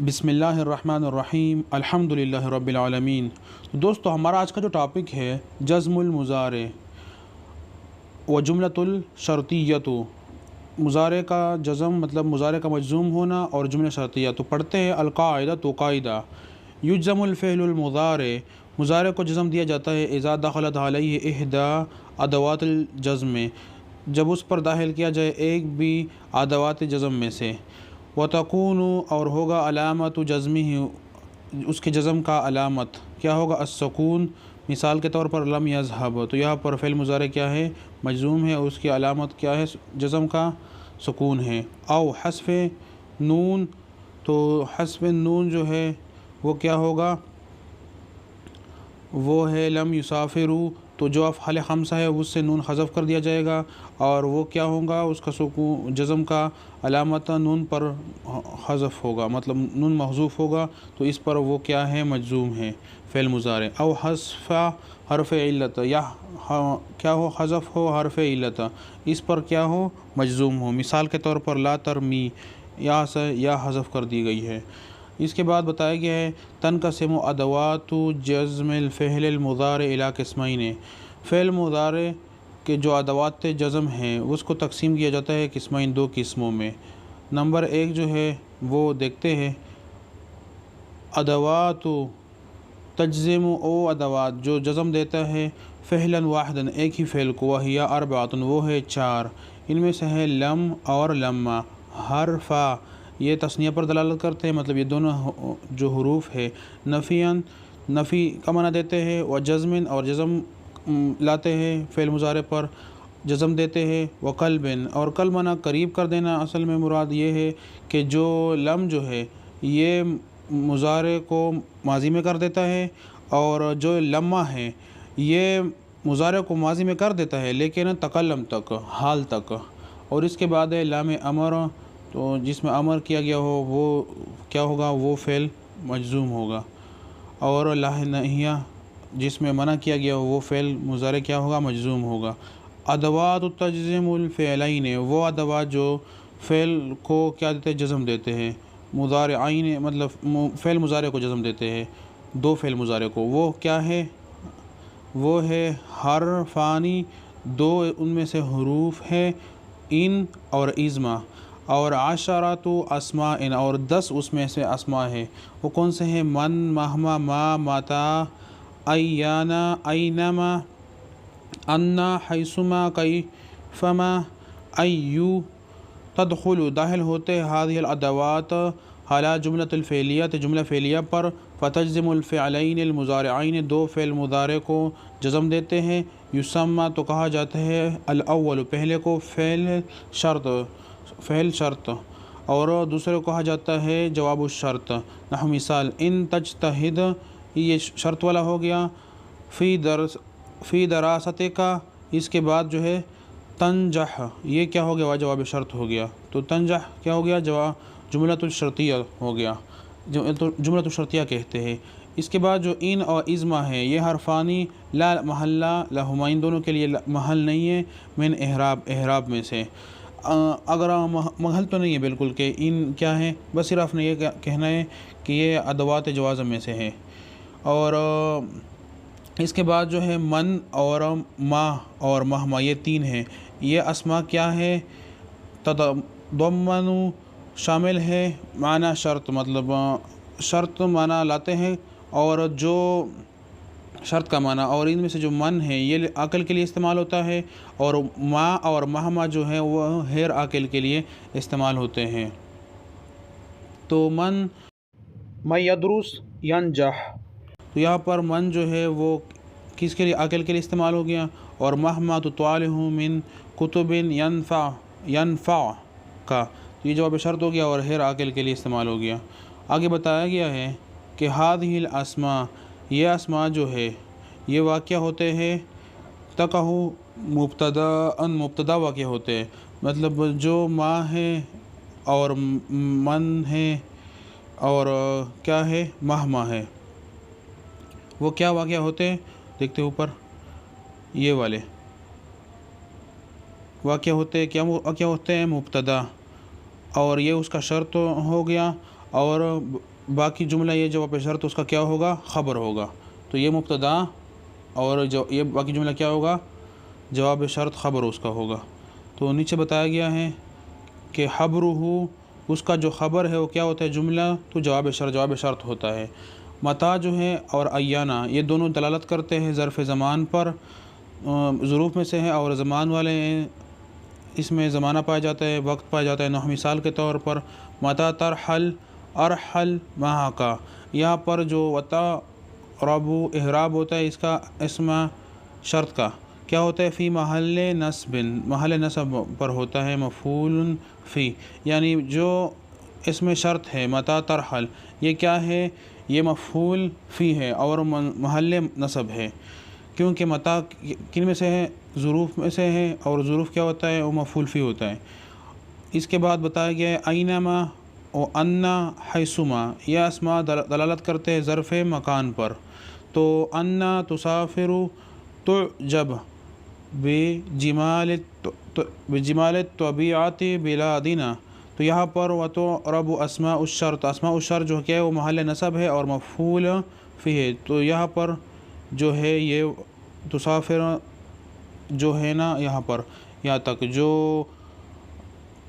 بسم اللہ الرحمن الرحیم الحمدللہ رب العالمین۔ تو دوستو ہمارا آج کا جو ٹاپک ہے جزم المضارع و جملۃ الشرطیۃ، مضارع کا جزم مطلب مضارع کا مجزوم ہونا اور جملہ شرطیہ۔ تو پڑھتے ہیں القاعدہ تو قاعدہ یجزم الفعل المضارع، مضارع کو جزم دیا جاتا ہے اذا دخلت علیہ احدی ادوات الجزم، جب اس پر داخل کیا جائے ایک بھی ادوات جزم میں سے، وتکون اور ہوگا علامت جزمہ، اس کے جزم کا علامت کیا ہوگا السکون، مثال کے طور پر لم یذهب، تو یہاں پر فعل مضارع کیا ہے مجزوم ہے اور اس کی علامت کیا ہے جزم کا سکون ہے۔ او حذف نون، تو حذف نون جو ہے وہ کیا ہوگا، وہ ہے لم یسافروا، تو جو افعال خمسہ ہے اس سے نون حذف کر دیا جائے گا اور وہ کیا ہوگا اس کا سکون جزم کا علامت نون پر حذف ہوگا، مطلب نون محذوف ہوگا، تو اس پر وہ کیا ہے مجزوم ہے فعل مضارع۔ او حذف حرف علت، یا کیا ہو حذف ہو حرف علت، اس پر کیا ہو مجزوم ہو، مثال کے طور پر لا ترمی، یا سے یا حذف کر دی گئی ہے۔ اس کے بعد بتایا گیا ہے تنقسم ادوات جزم الفعل المضارع الی قسمین، فعل مضارع کے جو ادوات جزم ہیں اس کو تقسیم کیا جاتا ہے قسمین، دو قسموں میں۔ نمبر ایک جو ہے وہ دیکھتے ہیں ادوات تجزم، او ادوات جو جزم دیتا ہے فعلا واحدا ایک ہی فعل کو، وہی اربعۃ وہ ہے چار، ان میں سے ہے لم اور لما، حرفا یہ تثنیہ پر دلالت کرتے ہیں، مطلب یہ دونوں جو حروف ہے نفیاً نفی کا معنی دیتے ہیں، و جزمن اور جزم لاتے ہیں فعل مضارع پر جزم دیتے ہیں، و قلبن اور قلب معنی قریب کر دینا، اصل میں مراد یہ ہے کہ جو لم جو ہے یہ مضارع کو ماضی میں کر دیتا ہے، اور جو لما ہے یہ مضارع کو ماضی میں کر دیتا ہے لیکن تکلم تک، حال تک، اور اس کے بعد ہے لام امر، تو جس میں امر کیا گیا ہو وہ کیا ہوگا وہ فعل مجزوم ہوگا، اور لا نہیہ جس میں منع کیا گیا ہو وہ فعل مضارع کیا ہوگا مجزوم ہوگا۔ ادوات تجزم الفعلین، وہ ادوات جو فعل کو کیا دیتے ہیں جزم دیتے ہیں، مضارعین مطلب فعل مضارع کو جزم دیتے ہیں، دو فعل مضارع کو، وہ کیا ہے وہ ہے حرفانی، دو ان میں سے حروف ہے ان اور ازما، اور عشرۃ اسماء اور 10 اس میں سے اسماء ہے، وہ کون سے ہیں من، مہما، ما، متا، ایانا، اینما، انا، حیثما، کیفما، ایو، تدخل داخل ہوتے هذه الادوات حالات جملۃ الفعلیت جملہ فعلیہ پر، فتجزم الفعلین المضارعین دو فعل مضارع کو جزم دیتے ہیں، یسمى تو کہا جاتا ہے الاول پہلے کو فعل شرط اور دوسرے کو کہا جاتا ہے جواب الشرط۔ نحو مثال ان تجتہد، یہ شرط والا ہو گیا، فی دراست کا، اس کے بعد جو ہے تنجح، یہ کیا ہو گیا جواب شرط ہو گیا، تو تنجح کیا ہو گیا جملۃ الشرطیہ ہو گیا، جملۃ الشرطیہ کہتے ہیں۔ اس کے بعد جو ان اور ازما ہے یہ حرفانی لا محلہ لہما، ان دونوں کے لیے محل نہیں ہے، من احراب میں سے، اگر محل تو نہیں ہے بالکل کہ ان کیا ہے، بس صرف نے یہ کہنا ہے کہ یہ ادوات جوازم میں سے ہے۔ اور اس کے بعد جو ہے من اور ما اور مہما یہ تین ہیں، یہ اسماء کیا ہے تضمن شامل ہے معنی شرط، مطلب شرط معنی لاتے ہیں، اور جو شرط کا معنی، اور ان میں سے جو من ہے یہ عاقل کے لیے استعمال ہوتا ہے، اور ما اور مہما جو ہے وہ غیر عاقل کے لیے استعمال ہوتے ہیں۔ تو من یدرس ینجح، تو یہاں پر من جو ہے وہ کس کے لیے عاقل کے لیے استعمال ہو گیا، اور مہما تو طالع من کتب ینفع کا، تو یہ جواب شرط ہو گیا اور غیر عاقل کے لیے استعمال ہو گیا۔ آگے بتایا گیا ہے کہ هذه الاسماء یہ اسماء جو ہے یہ واقع ہوتے ہیں تقع مبتدا واقع ہوتے ہیں، مطلب جو ما ہے اور من ہے اور کیا ہے مہما ہے وہ کیا واقع ہوتے ہیں، دیکھتے اوپر یہ والے واقع ہوتے ہیں، کیا ہوتے ہیں مبتدا، اور یہ اس کا شرط ہو گیا، اور باقی جملہ یہ جواب شرط اس کا کیا ہوگا؟ خبر ہوگا. تو یہ مبتدا اور جو یہ باقی جملہ کیا ہوگا؟ جواب شرط خبر اس کا ہوگا. تو نیچے بتایا گیا ہے کہ خبرہ اس کا جو خبر ہے وہ کیا ہوتا ہے؟ جملہ. تو جواب شرط ہوتا ہے. متا جو ہے اور ایانہ یہ دونوں دلالت کرتے ہیں ظرف زمان پر، ظروف میں سے ہیں اور زمان والے ہیں، اس میں زمانہ پایا جاتا ہے، وقت پایا جاتا ہے. نحو مثال کے طور پر متا ترحل ارحل مہا کا، یہاں پر جو وتا ربو احراب ہوتا ہے اس کا اسم شرط کا کیا ہوتا ہے؟ فی محل نصب، محل نصب پر ہوتا ہے. مفعول فی یعنی جو اسم شرط ہے متا ترحل یہ کیا ہے؟ یہ مفعول فی ہے اور محل نصب ہے، کیونکہ متا کن میں سے ہے؟ ظروف میں سے ہے، اور ظروف کیا ہوتا ہے؟ وہ مفعول فی ہوتا ہے. اس کے بعد بتایا گیا ہے اینما و انا حیثما، یہ اسماء دلالت کرتے ہیں ظرف مکان پر. تو انا تسافر تعجب بجمال الطبیعت بلادنا، تو یہاں پر وتعرب اسماء الشرط، اسماء الشرط جو کہ وہ محل نصب ہے اور مفعول فی ہے. تو یہاں پر جو ہے یہ تسافر جو ہے نا، یہاں پر یہاں تک جو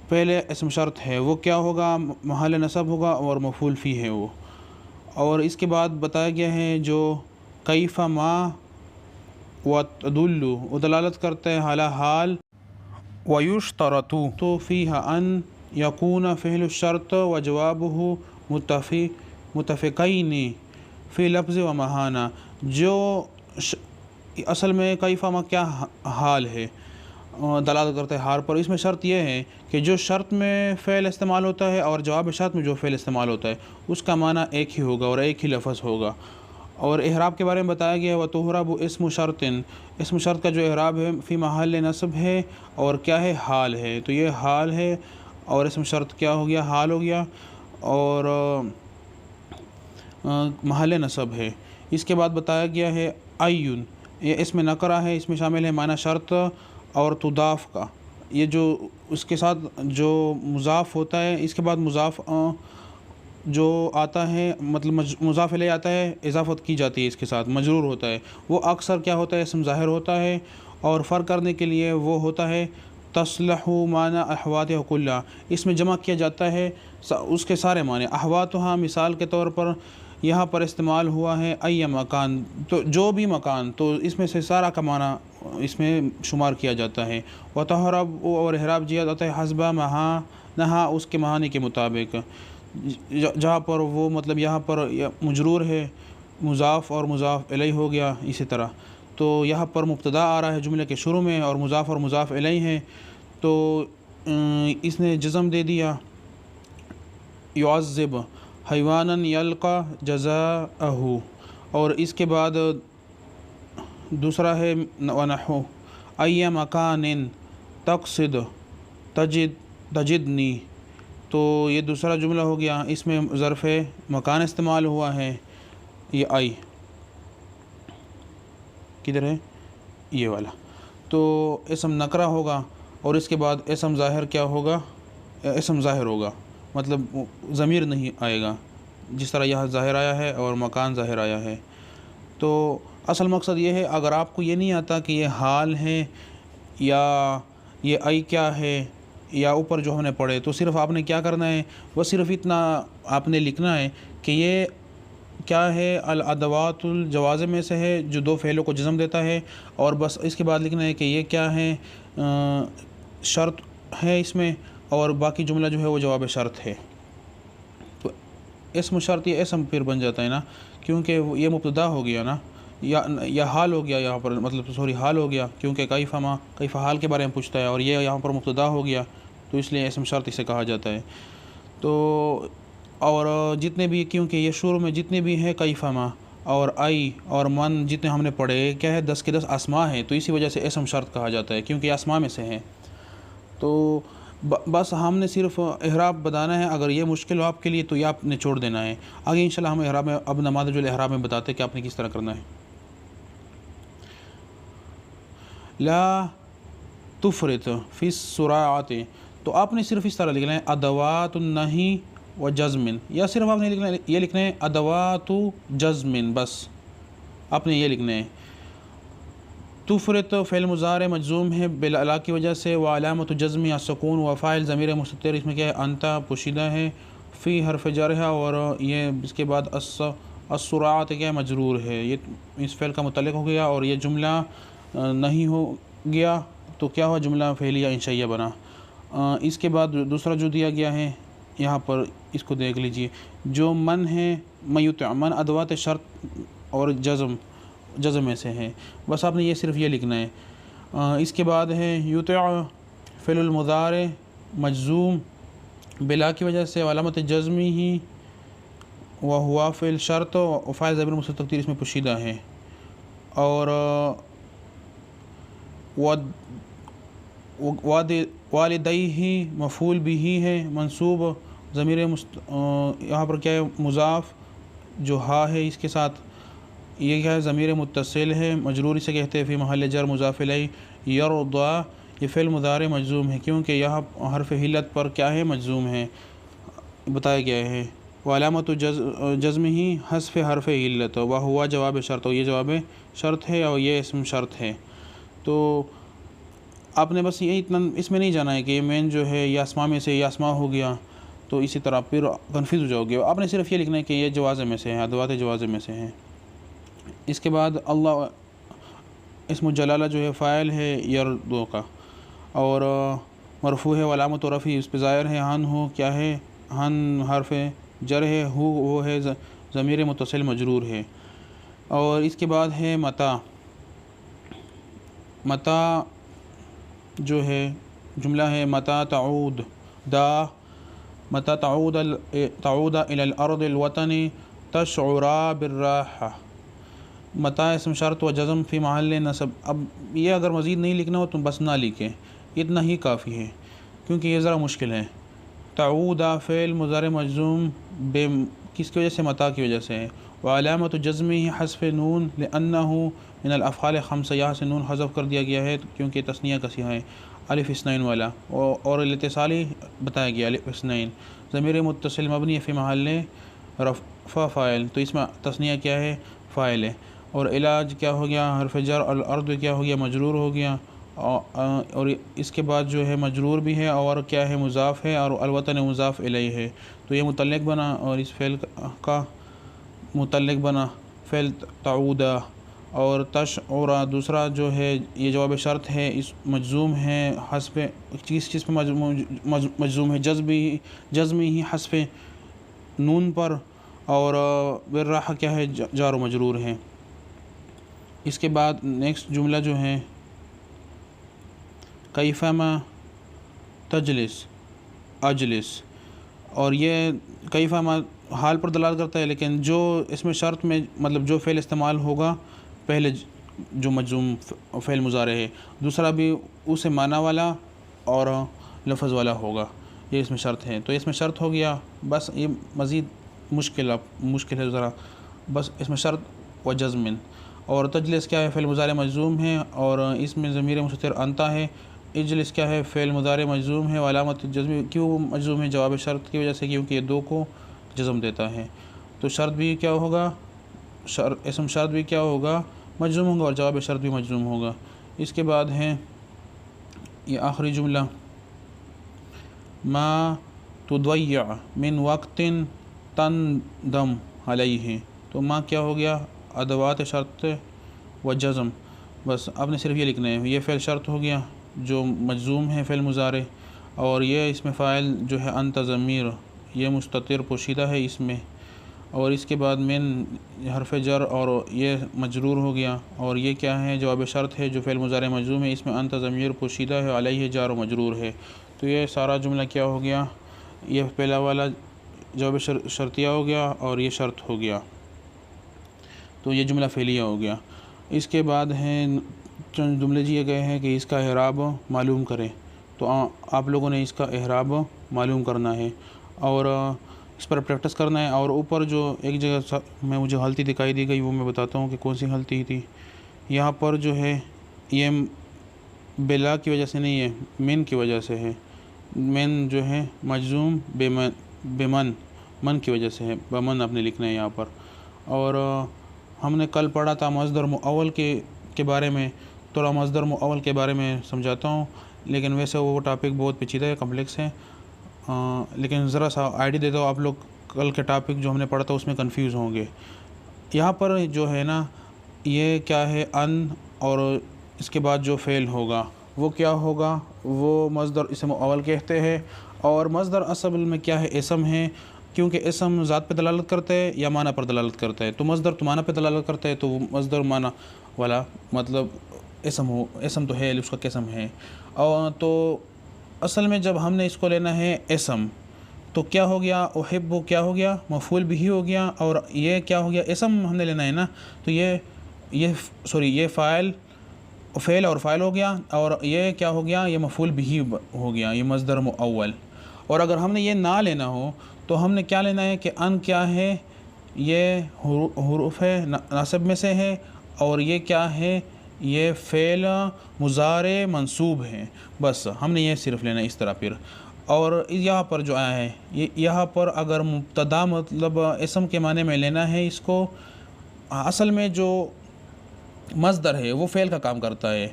پہلے اسم شرط ہے وہ کیا ہوگا؟ محل نصب ہوگا اور مفعول فی ہے وہ. اور اس کے بعد بتایا گیا ہے جو کیف ما وتدل وہ دلالت کرتا ہے حال حال. ویشترط تو فیہا ان یکون فعل الشرط و جوابہ متفقین فی لفظ و مہانہ. جو اصل میں کیف ما کیا حال ہے، دلالت کرتا ہے حال پر. اس میں شرط یہ ہے کہ جو شرط میں فعل استعمال ہوتا ہے اور جواب شرط میں جو فعل استعمال ہوتا ہے اس کا معنی ایک ہی ہوگا اور ایک ہی لفظ ہوگا. اور احراب کے بارے میں بتایا گیا ہے وتحرب اسم شرط، اسم شرط کا جو احراب ہے فی محل نصب ہے اور کیا ہے؟ حال ہے. تو یہ حال ہے اور اسم شرط کیا ہو گیا؟ حال ہو گیا اور محل نصب ہے. اس کے بعد بتایا گیا ہے ایون، یہ اسم نکرہ ہے، اس میں شامل ہے معنی شرط اور تضاف کا. یہ جو اس کے ساتھ جو مضاف ہوتا ہے، اس کے بعد مضاف جو آتا ہے مطلب مضاف الیہ آتا ہے، اضافت کی جاتی ہے اس کے ساتھ، مجرور ہوتا ہے، وہ اکثر کیا ہوتا ہے؟ اسم ظاہر ہوتا ہے. اور فرق کرنے کے لیے وہ ہوتا ہے تصلح معنی احوات کلہ، اس میں جمع کیا جاتا ہے اس کے سارے معنی. احواتها مثال کے طور پر یہاں پر استعمال ہوا ہے ای مکان، تو جو بھی مکان، تو اس میں سے سارا کا معنی اس میں شمار کیا جاتا ہے. وتحرب اور احراب کیا جاتا ہے حسب مہا نہا، اس کے معانی کے مطابق، جہاں پر وہ مطلب یہاں پر مجرور ہے، مضاف اور مضاف الیہ ہو گیا اسی طرح. تو یہاں پر مبتدا آ رہا ہے جملے کے شروع میں اور مضاف اور مضاف الیہ ہیں، تو اس نے جزم دے دیا. یعذب حیوانا یلقى جزاءہ، اور اس کے بعد دوسرا ہے ونحو ای مکان تقصد تجدنی. تو یہ دوسرا جملہ ہو گیا، اس میں ظرف مکان استعمال ہوا ہے. یہ آئی کدھر ہے؟ یہ والا. تو اسم نکرہ ہوگا اور اس کے بعد اسم ظاہر کیا ہوگا؟ اسم ظاہر ہوگا، مطلب ضمیر نہیں آئے گا، جس طرح یہاں ظاہر آیا ہے اور مکان ظاہر آیا ہے. تو اصل مقصد یہ ہے، اگر آپ کو یہ نہیں آتا کہ یہ حال ہے یا یہ آئی کیا ہے یا اوپر جو ہم نے پڑھے، تو صرف آپ نے کیا کرنا ہے؟ وہ صرف اتنا آپ نے لکھنا ہے کہ یہ کیا ہے؟ الادوات الجواز میں سے ہے جو دو فعلوں کو جزم دیتا ہے، اور بس اس کے بعد لکھنا ہے کہ یہ کیا ہے؟ شرط ہے اس میں، اور باقی جملہ جو ہے وہ جواب شرط ہے. تو اسم شرط یہ اسم پھر بن جاتا ہے نا، کیونکہ یہ مبتدا ہو گیا نا، یا حال ہو گیا یہاں پر، مطلب حال ہو گیا، کیونکہ کیف حال کے بارے میں پوچھتا ہے اور یہ یہاں پر مبتدا ہو گیا، تو اس لیے اسم شرط اسے کہا جاتا ہے. تو اور جتنے بھی، کیونکہ یہ شروع میں جتنے بھی ہیں کیف ما اور آئی اور من جتنے ہم نے پڑھے کیا ہے؟ 10 کے 10 اسماء ہیں، تو اسی وجہ سے اسم شرط کہا جاتا ہے، کیونکہ یہ اسماء میں سے ہیں. تو بس ہم نے صرف احراب بتانا ہے. اگر یہ مشکل ہو آپ کے لیے تو یہ آپ نے چھوڑ دینا ہے. آگے انشاءاللہ ہم احراب میں اب نماذج الاحراب میں بتاتے ہیں کہ آپ نے کس طرح کرنا ہے. لا تفرط فی السراعات، تو آپ نے صرف اس طرح لکھنا ہے ادوات النہی و جزم، یا صرف آپ نے یہ لکھنا ہے ادوات جزم، بس آپ نے یہ لکھنا ہے۔ تفرط فعل مضارع مجزوم ہے بالا کی وجہ سے، و علامت جزم السکون، و فاعل ضمیر مستتر اس میں کیا ہے انتا پوشیدہ ہے، فی حرف جر ہے، اور یہ اس کے بعد السرعات کیا ہے مجرور ہے، یہ اس فعل کا متعلق ہو گیا، اور یہ جملہ نہیں ہو گیا تو کیا ہوا، جملہ فعلیہ انشائیہ بنا۔ اس کے بعد دوسرا جو دیا گیا ہے یہاں پر اس کو دیکھ لیجئے، جو من ہے من ادوات شرط اور جزم میں سے ہے، بس آپ نے یہ صرف یہ لکھنا ہے۔ اس کے بعد ہے یطع فعل المضارع مجزوم بلا کی وجہ سے، علامت جزمی ہی و ہوا فعل شرط، و فاعل ضمیر مستتر تقدیر اس میں پوشیدہ ہے، اور والدیہ مفعول بھی ہے منصوب، ضمیر یہاں پر کیا ہے مضاف جو ہا ہے اس کے ساتھ، یہ کیا ہے ضمیر متصل ہے، مجرور اسے کہتے ہیں، فی محل جر مضاف الیہ، یرضا یہ فعل مضارع مجزوم ہے کیونکہ یہاں حرف علت پر کیا ہے مجزوم ہے، بتایا گیا ہے، وعلامت جزم ہی حذف حرف علت، و ہوا جواب شرط، اور یہ جواب شرط ہے، اور یہ اسم شرط ہے۔ تو آپ نے بس یہ اتنا اس میں نہیں جانا ہے کہ یہ مین جو ہے یہ اسماء میں سے یہ اسماء ہو گیا، تو اسی طرح پھر کنفیوز ہو جاؤ گے۔ آپ نے صرف یہ لکھنا ہے کہ یہ جوازے میں سے ہے، ادوات جوازے میں سے ہیں۔ اس کے بعد اللہ اسم جلالہ جو ہے فاعل ہے یرضا کا، اور مرفوع ہے، علامت و رفع اس پہ ظاہر ہے، ہن ہو کیا ہے، ہن حرف جر ہے، وہ ہے ضمیر متصل مجرور ہے۔ اور اس کے بعد ہے متا جو ہے جملہ ہے متا تعود متا تعود الى الارض الوطن تشعرا بالراحہ، متا اسم شرط و جزم فی محل نصب۔ اب یہ اگر مزید نہیں لکھنا ہو تو بس نہ لکھیں، اتنا ہی کافی ہے کیونکہ یہ ذرا مشکل ہے۔ تعود فعل مضارع مجزوم کس کی وجہ سے، متا کی وجہ سے ہے، وعلامت جزمہ حذف نون لأنہ من الافعال خمسہ، یہاں سے نون حذف کر دیا گیا ہے کیونکہ تثنیہ کا صیغہ ہے الف اثنین والا، اور الاتصالی بتایا گیا الف اثنین، ضمیر متصل مبنی فی محل رفع فاعل، تو اس میں تثنیہ کیا ہے فاعل ہے، اور علاج کیا ہو گیا حرف جر، الارض کیا ہو گیا مجرور ہو گیا، اور اس کے بعد جو ہے مجرور بھی ہے، اور کیا ہے مضاف ہے، اور الوطن مضاف الیہ ہے، تو یہ متعلق بنا، اور اس فعل کا متعلق بنا فعل تعودہ، اور تشعرا دوسرا جو ہے یہ جواب شرط ہے، اس مجزوم ہے حذف چیز پہ مجزوم ہے جزمی ہی حذف نون پر، اور بالراحہ کیا ہے جار و مجرور ہے۔ اس کے بعد نیکسٹ جملہ جو ہے کیفما تجلس اجلس، اور یہ کیفما حال پر دلالت کرتا ہے، لیکن جو اس میں شرط میں مطلب جو فعل استعمال ہوگا پہلے جو مجزوم فعل مضارع ہے، دوسرا بھی اسے معنی والا اور لفظ والا ہوگا، یہ اس میں شرط ہے، تو اس میں شرط ہو گیا، بس یہ مزید مشکل ہے ذرا، بس اس میں شرط و جزم، اور تجلس کیا ہے فعل مضارع مجزوم ہے، اور اس میں ضمیر مستتر انتا ہے، اجلس کیا ہے فعل مضارع مجزوم ہے، علامت جزم کیوں مجزوم ہے جواب شرط کی وجہ سے کیونکہ یہ دو کو جزم دیتا ہے، تو شرط بھی کیا ہوگا اسم شرط بھی کیا ہوگا مجزوم ہوگا، اور جواب شرط بھی مجزوم ہوگا۔ اس کے بعد ہے یہ آخری جملہ ما تضیع من وقت تندم علیہ، تو ما کیا ہو گیا ادوات شرط و جزم، بس آپ نے صرف یہ لکھنا ہے، یہ فعل شرط ہو گیا جو مجزوم ہے فعل مضارع، اور یہ اس میں فاعل جو ہے انت ضمیر یہ مستتر پوشیدہ ہے اس میں، اور اس کے بعد من حرف جر اور یہ مجرور ہو گیا، اور یہ کیا ہے جواب شرط ہے جو فعل مضارع مجزوم ہے، اس میں انت ضمیر پوشیدہ ہے، علیہ جار و مجرور ہے، تو یہ سارا جملہ کیا ہو گیا، یہ پہلا والا جواب شرطیہ ہو گیا اور یہ شرط ہو گیا، تو یہ جملہ فعلیہ ہو گیا۔ اس کے بعد ہیں چند جملے دیے گئے ہیں کہ اس کا اعراب معلوم کریں، تو آپ لوگوں نے اس کا اعراب معلوم کرنا ہے اور اس پر پریکٹس کرنا ہے، اور اوپر جو ایک جگہ میں مجھے غلطی دکھائی دی گئی وہ میں بتاتا ہوں کہ کون سی غلطی تھی۔ یہاں پر جو ہے یہ بلا کی وجہ سے نہیں ہے، من کی وجہ سے ہے، من جو ہے مجزوم بمن، من کی وجہ سے ہے، بمن اپنے لکھنا ہے یہاں پر۔ اور ہم نے کل پڑھا تھا مصدر مؤول کے بارے میں، تھوڑا مصدر مؤول کے بارے میں سمجھاتا ہوں، لیکن ویسے وہ ٹاپک بہت پیچیدہ ہے، کمپلیکس ہے، لیکن ذرا سا آئیڈیا دیتا ہوں، آپ لوگ کل کے ٹاپک جو ہم نے پڑھا تھا اس میں کنفیوز ہوں گے۔ یہاں پر جو ہے نا یہ کیا ہے، ان اور اس کے بعد جو فعل ہوگا وہ کیا ہوگا، وہ مصدر اسم مؤول کہتے ہیں۔ اور مصدر اصل میں کیا ہے، اسم ہے، کیونکہ اسم ذات پہ دلالت کرتا ہے یا معنی پر دلالت کرتا ہے۔ تو مصدر تو معنی پہ دلالت کرتا ہے، تو وہ مصدر معنی والا مطلب اسم تو ہے، اس کا قسم ہے۔ اور تو اصل میں جب ہم نے اس کو لینا ہے اسم، تو کیا ہو گیا، احب کیا ہو گیا، مفعول بھی ہو گیا، اور یہ کیا ہو گیا، اسم ہم نے لینا ہے نا، تو یہ فعل اور فاعل ہو گیا، اور یہ کیا ہو گیا، یہ مفعول بھی ہو گیا، یہ مصدر مؤول۔ اور اگر ہم نے یہ نہ لینا ہو تو ہم نے کیا لینا ہے کہ ان کیا ہے، یہ حروف ناصب میں سے ہے، اور یہ کیا ہے، یہ فعل مضارع منصوب ہے، بس ہم نے یہ صرف لینا ہے اس طرح پھر۔ اور یہاں پر جو آیا ہے، یہاں پر اگر مبتدا مطلب اسم کے معنی میں لینا ہے اس کو، اصل میں جو مصدر ہے وہ فعل کا کام کرتا ہے،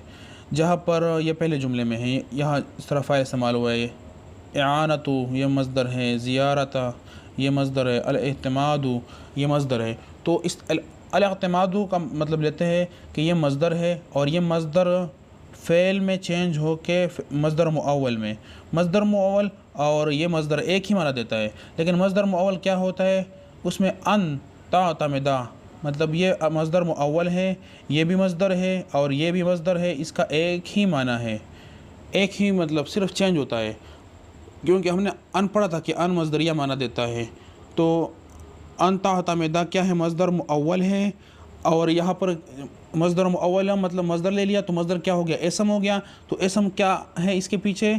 جہاں پر یہ پہلے جملے میں ہے، یہاں اس طرح فاعل استعمال ہوا ہے، اعانت یہ مصدر ہے، زیارت یہ مصدر ہے، الاعتماد یہ مصدر ہے۔ تو اس الاعتماد کا مطلب لیتے ہیں کہ یہ مصدر ہے، اور یہ مصدر فعل میں چینج ہو کے مصدر مؤول میں، مصدر مؤول اور یہ مصدر ایک ہی معنی دیتا ہے، لیکن مصدر مؤول کیا ہوتا ہے، اس میں ان تعتمدہ، مطلب یہ مصدر مؤول ہے، یہ بھی مصدر ہے اور یہ بھی مصدر ہے، اس کا ایک ہی معنی ہے، ایک ہی مطلب صرف چینج ہوتا ہے، کیونکہ ہم نے ان پڑھا تھا کہ ان مصدریہ معنی دیتا ہے۔ تو ان تعتمدہ کیا ہے، مصدر مؤول ہے، اور یہاں پر مصدر مؤول مطلب مصدر لے لیا تو مصدر کیا ہو گیا، اسم ہو گیا، تو اسم کیا ہے اس کے پیچھے،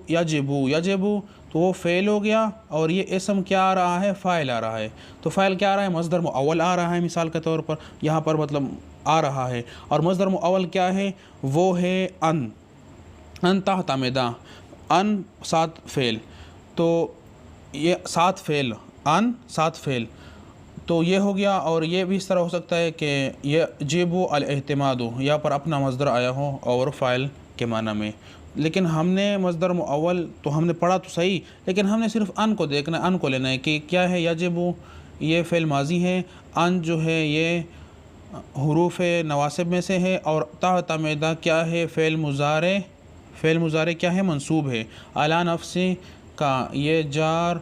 یجبو، تو وہ فعل ہو گیا، اور یہ اسم کیا آ رہا ہے، فاعل آ رہا ہے، تو فاعل کیا آ رہا ہے، مصدر مؤول آ رہا ہے، مثال کے طور پر یہاں پر مطلب آ رہا ہے، اور مصدر مؤول کیا ہے، وہ ہے ان تعتمدہ، ان ساتھ فعل، تو یہ ساتھ فعل، ان ساتھ فعل، تو یہ ہو گیا۔ اور یہ بھی اس طرح ہو سکتا ہے کہ یہ جیبو الاعتماد، یہاں پر اپنا مصدر آیا ہو اور فاعل کے معنی میں، لیکن ہم نے مصدر مؤول تو ہم نے پڑھا تو صحیح، لیکن ہم نے صرف ان کو دیکھنا ہے، ان کو لینا ہے کہ کیا ہے، یجبو یہ فعل ماضی ہے، ان جو ہے یہ حروف نواسب میں سے ہے، اور تعتمدہ کیا ہے، فعل مضارع کیا ہے، منصوب ہے، اعلی نفسی کا یہ جار،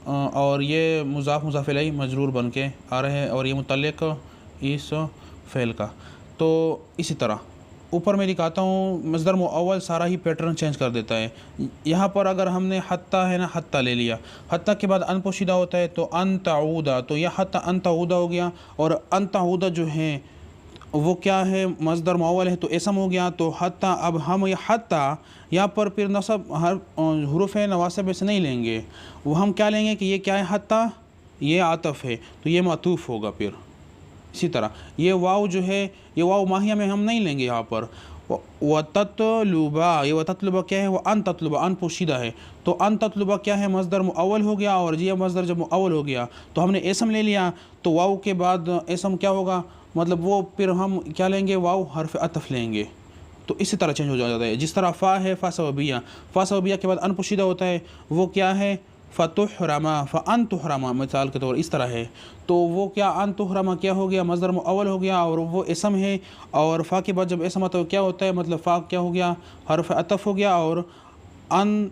اور یہ مضاف الیہ مجرور بن کے آ رہے ہیں، اور یہ متعلق اس فعل کا۔ تو اسی طرح اوپر میں دکھاتا ہوں، مصدر مؤول سارا ہی پیٹرن چینج کر دیتا ہے۔ یہاں پر اگر ہم نے حتی ہے نا، حتی لے لیا، حتی کے بعد ان پوشیدہ ہوتا ہے، تو ان تعودا، تو یہ حتی ان تعودا ہو گیا، اور ان تعودا جو ہے وہ کیا ہے، مصدر مؤول ہے، تو اسم ہو گیا، تو حتی اب ہم یہ حتی یہاں پر پھر نصب حروف نواسب میں سے نہیں لیں گے، وہ ہم کیا لیں گے کہ یہ کیا ہے، حتی یہ عطف ہے، تو یہ معطوف ہوگا پھر۔ اسی طرح یہ واو جو ہے، یہ واو ماہیہ میں ہم نہیں لیں گے، یہاں پر وَتَطْلُبَا، یہ وَتَطْلُبَا کیا ہے، وہ ان تطلبہ، ان پوشیدہ ہے، تو ان تطلبہ کیا ہے، مصدر مؤول ہو گیا، اور یہ مصدر جب مؤول ہو گیا تو ہم نے اسم لے لیا، تو واو کے بعد اسم کیا ہوگا، مطلب وہ پھر ہم کیا لیں گے، واو حرف عطف لیں گے، تو اسی طرح چینج ہو جاتا ہے۔ جس طرح فا ہے، فا سببیہ کے بعد ان پوشیدہ ہوتا ہے، وہ کیا ہے، فتحرما، فان تحرما، مثال کے طور اس طرح ہے، تو وہ کیا، ان تحرما کیا ہو گیا، مصدر مؤول ہو گیا، اور وہ اسم ہے، اور فا کے بعد جب اسم آتا ہے کیا ہوتا ہے، مطلب فا کیا ہو گیا، حرف عطف ہو گیا، اور ان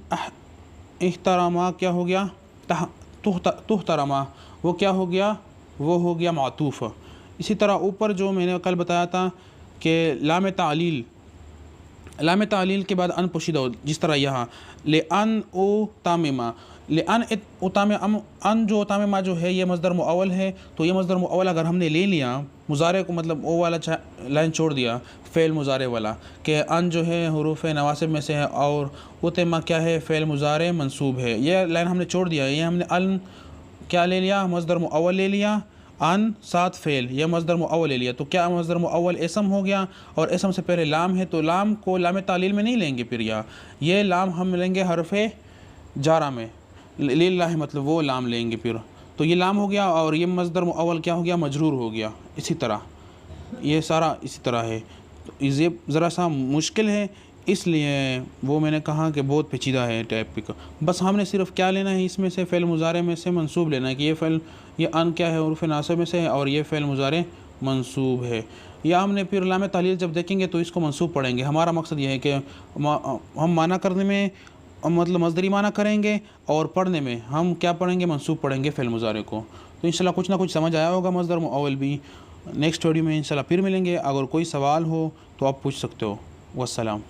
احتراما کیا ہو گیا، تحترما، وہ کیا ہو گیا، وہ ہو گیا معطوف۔ اسی طرح اوپر جو میں نے کل بتایا تھا کہ لام تعلیل کے بعد ان پوشیدہ ہو، جس طرح یہاں لأن اتمما، لأن اتمما، ان جو اتمما جو ہے یہ مصدر مؤول ہے، تو یہ مصدر مؤول اگر ہم نے لے لیا، مضارع کو مطلب او والا لائن چھوڑ دیا، فعل مضارع والا، کہ ان جو ہے حروف نواسب میں سے ہے، اور اتمما کیا ہے، فعل مضارع منصوب ہے، یہ لائن ہم نے چھوڑ دیا، یہ ہم نے ان کیا لے لیا، مصدر مؤول لے لیا، ان ساتھ فعل، یہ مصدر مؤول لے لیا، تو کیا مصدر مؤول اسم ہو گیا، اور اسم سے پہلے لام ہے، تو لام کو لام تعلیل میں نہیں لیں گے، پھر یہ لام ہم لیں گے حرف جارہ میں، للہ مطلب وہ لام لیں گے پھر، تو یہ لام ہو گیا اور یہ مصدر مؤول کیا ہو گیا، مجرور ہو گیا. اسی طرح یہ سارا اسی طرح ہے. تو یہ ذرا سا مشکل ہے، اس لیے وہ میں نے کہا کہ بہت پیچیدہ ہے ٹاپک. بس ہم نے صرف کیا لینا ہے، اس میں سے فعل مضارع میں سے منصوب لینا ہے کہ یہ ان کیا ہے، عرف ناصب میں سے ہے اور یہ فعل مضارع منصوب ہے. یا ہم نے پھر لام تعلیل جب دیکھیں گے تو اس کو منصوب پڑھیں گے. ہمارا مقصد یہ ہے کہ ہم معنی کرنے میں مطلب مصدری معنی کریں گے اور پڑھنے میں ہم کیا پڑھیں گے، منصوب پڑھیں گے فعل مضارع کو. تو انشاءاللہ کچھ نہ کچھ سمجھ آیا ہوگا مصدر مؤول بھی. نیکسٹ ویڈیو میں انشاءاللہ پھر ملیں گے. اگر کوئی سوال ہو تو آپ پوچھ سکتے ہو. والسلام.